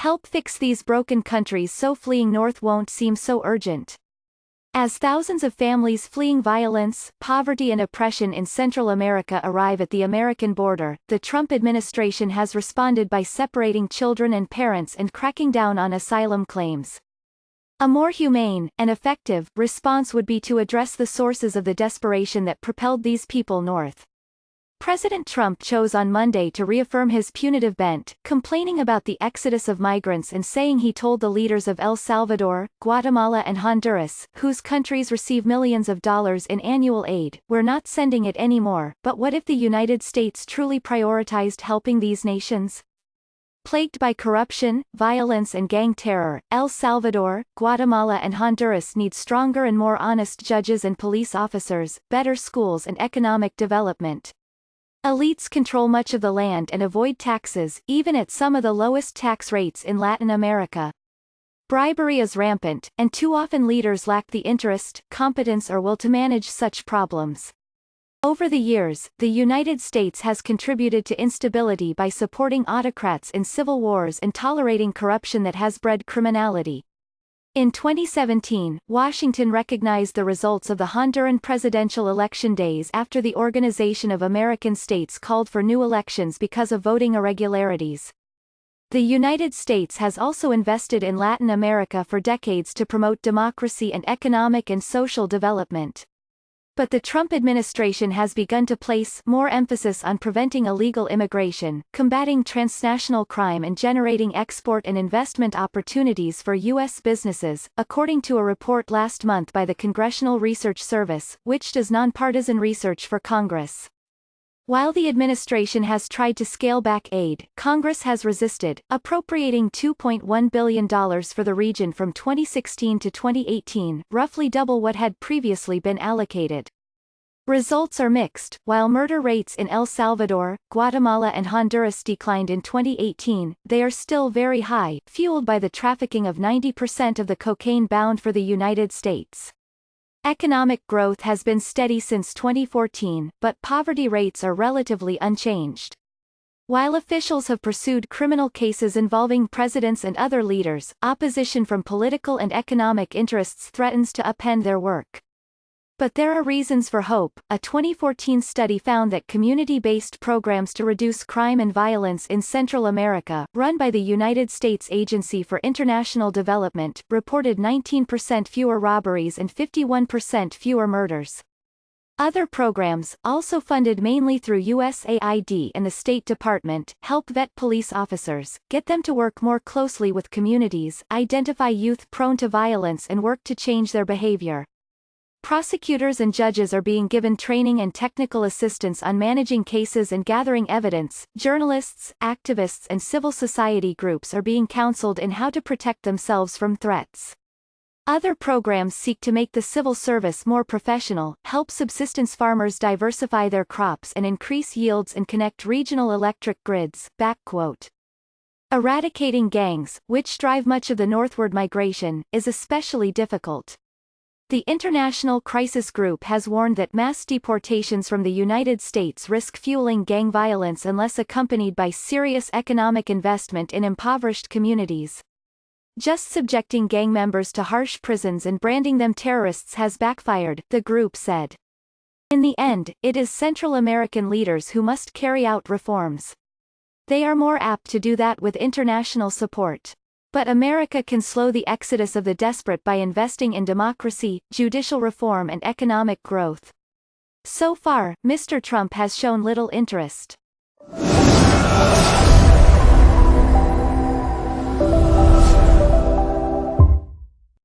help fix these broken countries so fleeing north won't seem so urgent. As thousands of families fleeing violence, poverty and oppression in Central America arrive at the American border, the Trump administration has responded by separating children and parents and cracking down on asylum claims. A more humane, and effective, response would be to address the sources of the desperation that propelled these people north. President Trump chose on Monday to reaffirm his punitive bent, complaining about the exodus of migrants and saying he told the leaders of El Salvador, Guatemala and Honduras, whose countries receive millions of dollars in annual aid, "We're not sending it anymore." But what if the United States truly prioritized helping these nations? Plagued by corruption, violence and gang terror, El Salvador, Guatemala and Honduras need stronger and more honest judges and police officers, better schools and economic development. Elites control much of the land and avoid taxes, even at some of the lowest tax rates in Latin America. Bribery is rampant, and too often leaders lack the interest, competence or will to manage such problems. Over the years, the United States has contributed to instability by supporting autocrats in civil wars and tolerating corruption that has bred criminality. In 2017, Washington recognized the results of the Honduran presidential election days after the Organization of American States called for new elections because of voting irregularities. The United States has also invested in Latin America for decades to promote democracy and economic and social development. But the Trump administration has begun to place more emphasis on preventing illegal immigration, combating transnational crime and generating export and investment opportunities for U.S. businesses, according to a report last month by the Congressional Research Service, which does nonpartisan research for Congress. While the administration has tried to scale back aid, Congress has resisted, appropriating $2.1 billion for the region from 2016 to 2018, roughly double what had previously been allocated. Results are mixed. While murder rates in El Salvador, Guatemala and Honduras declined in 2018, they are still very high, fueled by the trafficking of 90% of the cocaine bound for the United States. Economic growth has been steady since 2014, but poverty rates are relatively unchanged. While officials have pursued criminal cases involving presidents and other leaders, opposition from political and economic interests threatens to upend their work. But there are reasons for hope. A 2014 study found that community-based programs to reduce crime and violence in Central America, run by the United States Agency for International Development, reported 19% fewer robberies and 51% fewer murders. Other programs, also funded mainly through USAID and the State Department, help vet police officers, get them to work more closely with communities, identify youth prone to violence and work to change their behavior. Prosecutors and judges are being given training and technical assistance on managing cases and gathering evidence. Journalists, activists and civil society groups are being counseled in how to protect themselves from threats. Other programs seek to make the civil service more professional, help subsistence farmers diversify their crops and increase yields and connect regional electric grids. Eradicating gangs, which drive much of the northward migration, is especially difficult. The International Crisis Group has warned that mass deportations from the United States risk fueling gang violence unless accompanied by serious economic investment in impoverished communities. Just subjecting gang members to harsh prisons and branding them terrorists has backfired, the group said. In the end, it is Central American leaders who must carry out reforms. They are more apt to do that with international support. But America can slow the exodus of the desperate by investing in democracy, judicial reform and economic growth. So far, Mr. Trump has shown little interest.